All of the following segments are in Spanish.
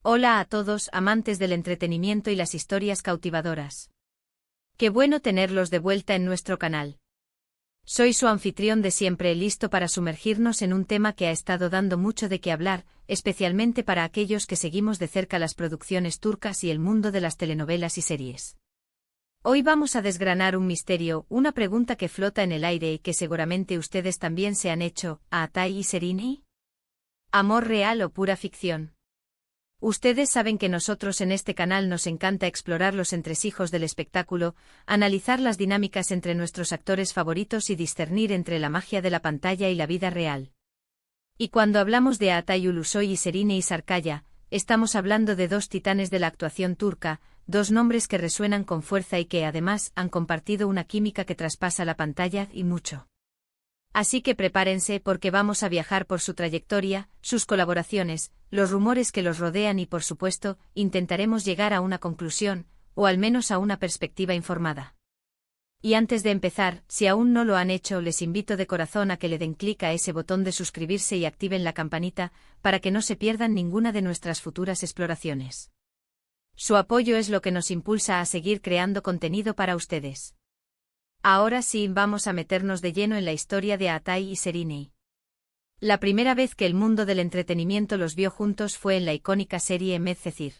Hola a todos, amantes del entretenimiento y las historias cautivadoras. Qué bueno tenerlos de vuelta en nuestro canal. Soy su anfitrión de siempre, listo para sumergirnos en un tema que ha estado dando mucho de qué hablar, especialmente para aquellos que seguimos de cerca las producciones turcas y el mundo de las telenovelas y series. Hoy vamos a desgranar un misterio, una pregunta que flota en el aire y que seguramente ustedes también se han hecho: ¿a Atay y Serenay? ¿Amor real o pura ficción? Ustedes saben que nosotros en este canal nos encanta explorar los entresijos del espectáculo, analizar las dinámicas entre nuestros actores favoritos y discernir entre la magia de la pantalla y la vida real. Y cuando hablamos de Atay Ulusoy y Serenay Sarıkaya, estamos hablando de dos titanes de la actuación turca, dos nombres que resuenan con fuerza y que además han compartido una química que traspasa la pantalla y mucho. Así que prepárense porque vamos a viajar por su trayectoria, sus colaboraciones, los rumores que los rodean y por supuesto, intentaremos llegar a una conclusión, o al menos a una perspectiva informada. Y antes de empezar, si aún no lo han hecho, les invito de corazón a que le den clic a ese botón de suscribirse y activen la campanita, para que no se pierdan ninguna de nuestras futuras exploraciones. Su apoyo es lo que nos impulsa a seguir creando contenido para ustedes. Ahora sí, vamos a meternos de lleno en la historia de Atay y Serenay. La primera vez que el mundo del entretenimiento los vio juntos fue en la icónica serie Medcezir.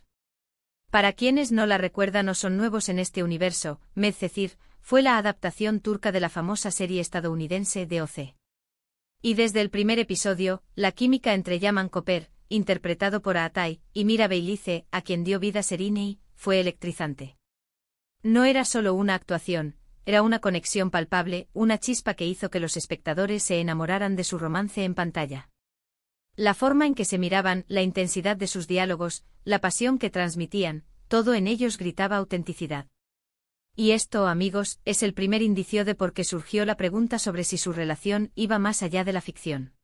Para quienes no la recuerdan o son nuevos en este universo, Medcezir fue la adaptación turca de la famosa serie estadounidense de O.C. Y desde el primer episodio, la química entre Yaman Koper, interpretado por Atay, y Mira Beylice, a quien dio vida Serenay, fue electrizante. No era solo una actuación, era una conexión palpable, una chispa que hizo que los espectadores se enamoraran de su romance en pantalla. La forma en que se miraban, la intensidad de sus diálogos, la pasión que transmitían, todo en ellos gritaba autenticidad. Y esto, amigos, es el primer indicio de por qué surgió la pregunta sobre si su relación iba más allá de la ficción.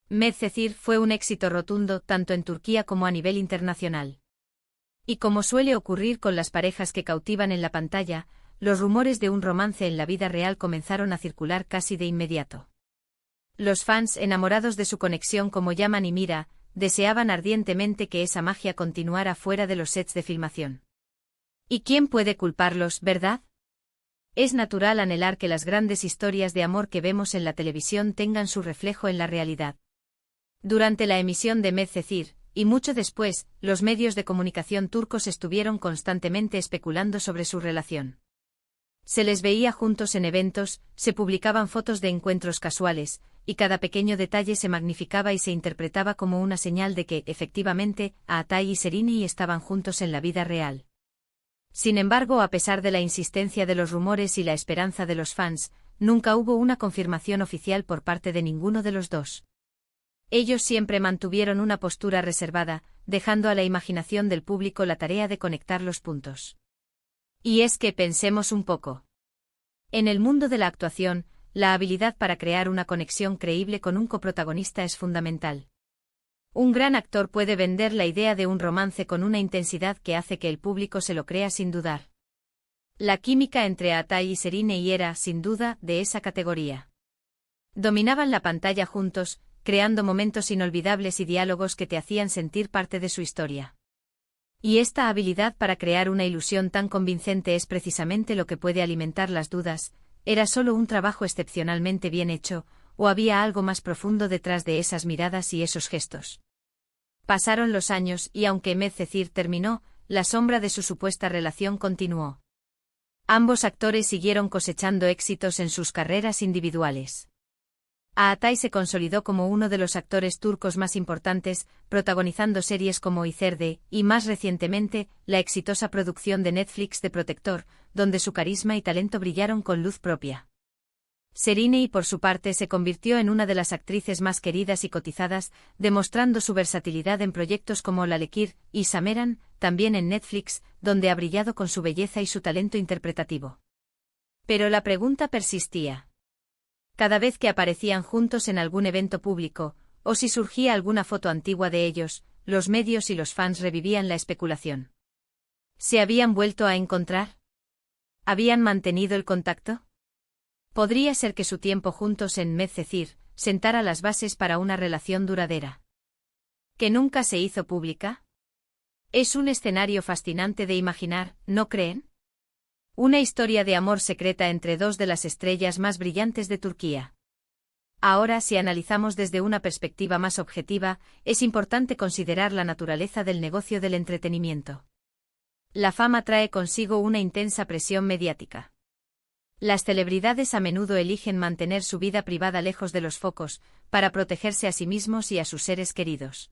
Medcezir fue un éxito rotundo tanto en Turquía como a nivel internacional. Y como suele ocurrir con las parejas que cautivan en la pantalla, los rumores de un romance en la vida real comenzaron a circular casi de inmediato. Los fans, enamorados de su conexión como Yaman y Mira, deseaban ardientemente que esa magia continuara fuera de los sets de filmación. ¿Y quién puede culparlos, verdad? Es natural anhelar que las grandes historias de amor que vemos en la televisión tengan su reflejo en la realidad. Durante la emisión de Medcezir, y mucho después, los medios de comunicación turcos estuvieron constantemente especulando sobre su relación. Se les veía juntos en eventos, se publicaban fotos de encuentros casuales, y cada pequeño detalle se magnificaba y se interpretaba como una señal de que, efectivamente, Atay y Serenay estaban juntos en la vida real. Sin embargo, a pesar de la insistencia de los rumores y la esperanza de los fans, nunca hubo una confirmación oficial por parte de ninguno de los dos. Ellos siempre mantuvieron una postura reservada, dejando a la imaginación del público la tarea de conectar los puntos. Y es que pensemos un poco. En el mundo de la actuación, la habilidad para crear una conexión creíble con un coprotagonista es fundamental. Un gran actor puede vender la idea de un romance con una intensidad que hace que el público se lo crea sin dudar. La química entre Atay y Serenay era, sin duda, de esa categoría. Dominaban la pantalla juntos, creando momentos inolvidables y diálogos que te hacían sentir parte de su historia. Y esta habilidad para crear una ilusión tan convincente es precisamente lo que puede alimentar las dudas: ¿era solo un trabajo excepcionalmente bien hecho, o había algo más profundo detrás de esas miradas y esos gestos? Pasaron los años y aunque Medcezir terminó, la sombra de su supuesta relación continuó. Ambos actores siguieron cosechando éxitos en sus carreras individuales. Atay se consolidó como uno de los actores turcos más importantes, protagonizando series como İzerde, y más recientemente, la exitosa producción de Netflix de Protector, donde su carisma y talento brillaron con luz propia. Serenay, por su parte, se convirtió en una de las actrices más queridas y cotizadas, demostrando su versatilidad en proyectos como Lalekir y Sameran, también en Netflix, donde ha brillado con su belleza y su talento interpretativo. Pero la pregunta persistía. Cada vez que aparecían juntos en algún evento público, o si surgía alguna foto antigua de ellos, los medios y los fans revivían la especulación. ¿Se habían vuelto a encontrar? ¿Habían mantenido el contacto? Podría ser que su tiempo juntos en Medcezir sentara las bases para una relación duradera. ¿Que nunca se hizo pública? Es un escenario fascinante de imaginar, ¿no creen? Una historia de amor secreta entre dos de las estrellas más brillantes de Turquía. Ahora, si analizamos desde una perspectiva más objetiva, es importante considerar la naturaleza del negocio del entretenimiento. La fama trae consigo una intensa presión mediática. Las celebridades a menudo eligen mantener su vida privada lejos de los focos, para protegerse a sí mismos y a sus seres queridos.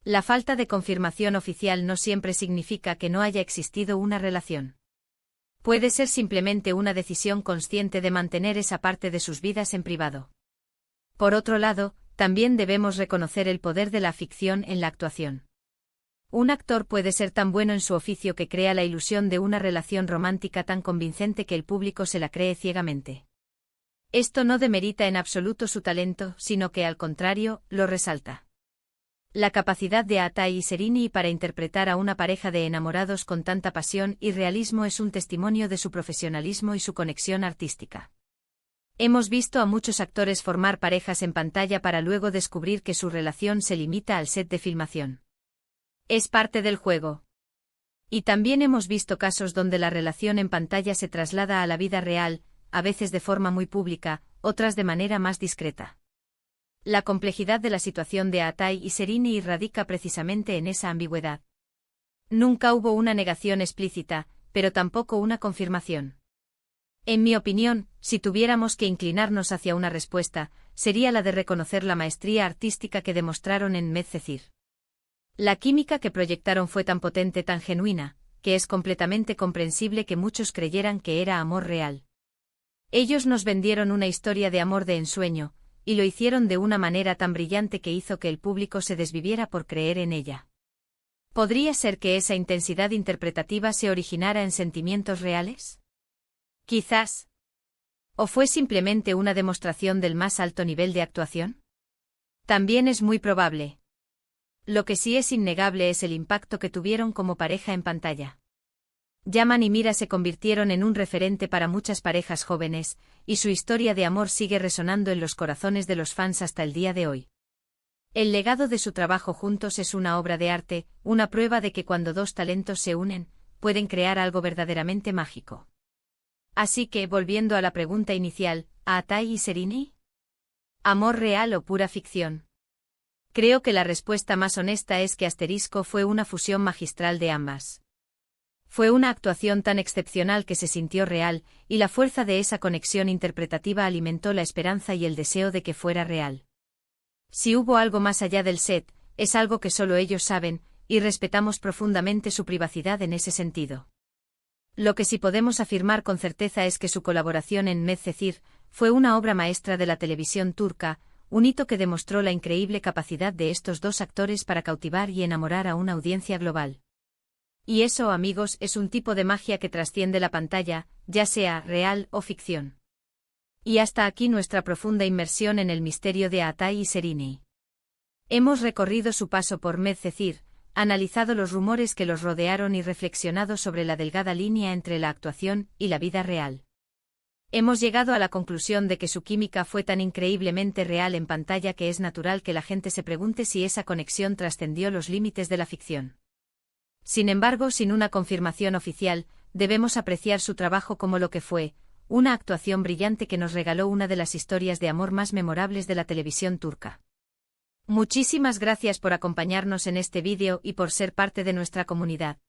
La falta de confirmación oficial no siempre significa que no haya existido una relación. Puede ser simplemente una decisión consciente de mantener esa parte de sus vidas en privado. Por otro lado, también debemos reconocer el poder de la ficción en la actuación. Un actor puede ser tan bueno en su oficio que crea la ilusión de una relación romántica tan convincente que el público se la cree ciegamente. Esto no demerita en absoluto su talento, sino que al contrario, lo resalta. La capacidad de Atay y Serini para interpretar a una pareja de enamorados con tanta pasión y realismo es un testimonio de su profesionalismo y su conexión artística. Hemos visto a muchos actores formar parejas en pantalla para luego descubrir que su relación se limita al set de filmación. Es parte del juego. Y también hemos visto casos donde la relación en pantalla se traslada a la vida real, a veces de forma muy pública, otras de manera más discreta. La complejidad de la situación de Atay y Serini radica precisamente en esa ambigüedad. Nunca hubo una negación explícita, pero tampoco una confirmación. En mi opinión, si tuviéramos que inclinarnos hacia una respuesta, sería la de reconocer la maestría artística que demostraron en Medcezir. La química que proyectaron fue tan potente, tan genuina, que es completamente comprensible que muchos creyeran que era amor real. Ellos nos vendieron una historia de amor de ensueño, y lo hicieron de una manera tan brillante que hizo que el público se desviviera por creer en ella. ¿Podría ser que esa intensidad interpretativa se originara en sentimientos reales? Quizás. ¿O fue simplemente una demostración del más alto nivel de actuación? También es muy probable. Lo que sí es innegable es el impacto que tuvieron como pareja en pantalla. Yaman y Mira se convirtieron en un referente para muchas parejas jóvenes, y su historia de amor sigue resonando en los corazones de los fans hasta el día de hoy. El legado de su trabajo juntos es una obra de arte, una prueba de que cuando dos talentos se unen, pueden crear algo verdaderamente mágico. Así que, volviendo a la pregunta inicial, ¿a Atay y Serini? ¿Amor real o pura ficción? Creo que la respuesta más honesta es que Asterisco fue una fusión magistral de ambas. Fue una actuación tan excepcional que se sintió real, y la fuerza de esa conexión interpretativa alimentó la esperanza y el deseo de que fuera real. Si hubo algo más allá del set, es algo que solo ellos saben, y respetamos profundamente su privacidad en ese sentido. Lo que sí podemos afirmar con certeza es que su colaboración en Medcezir fue una obra maestra de la televisión turca, un hito que demostró la increíble capacidad de estos dos actores para cautivar y enamorar a una audiencia global. Y eso, amigos, es un tipo de magia que trasciende la pantalla, ya sea real o ficción. Y hasta aquí nuestra profunda inmersión en el misterio de Atay y Serini. Hemos recorrido su paso por Medcezir, analizado los rumores que los rodearon y reflexionado sobre la delgada línea entre la actuación y la vida real. Hemos llegado a la conclusión de que su química fue tan increíblemente real en pantalla que es natural que la gente se pregunte si esa conexión trascendió los límites de la ficción. Sin embargo, sin una confirmación oficial, debemos apreciar su trabajo como lo que fue, una actuación brillante que nos regaló una de las historias de amor más memorables de la televisión turca. Muchísimas gracias por acompañarnos en este vídeo y por ser parte de nuestra comunidad.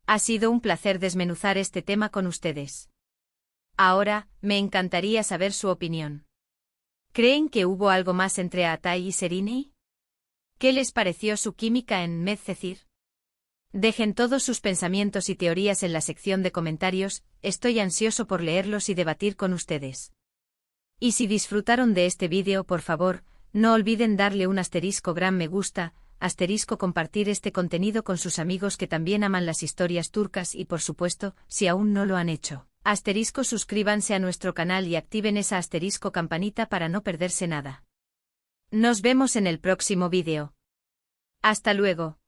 Ha sido un placer desmenuzar este tema con ustedes. Ahora, me encantaría saber su opinión. ¿Creen que hubo algo más entre Atay y Serini? ¿Qué les pareció su química en Medcezir? Dejen todos sus pensamientos y teorías en la sección de comentarios, estoy ansioso por leerlos y debatir con ustedes. Y si disfrutaron de este vídeo, por favor, no olviden darle un gran me gusta, compartir este contenido con sus amigos que también aman las historias turcas y por supuesto, si aún no lo han hecho, suscríbanse a nuestro canal y activen esa campanita para no perderse nada. Nos vemos en el próximo vídeo. Hasta luego.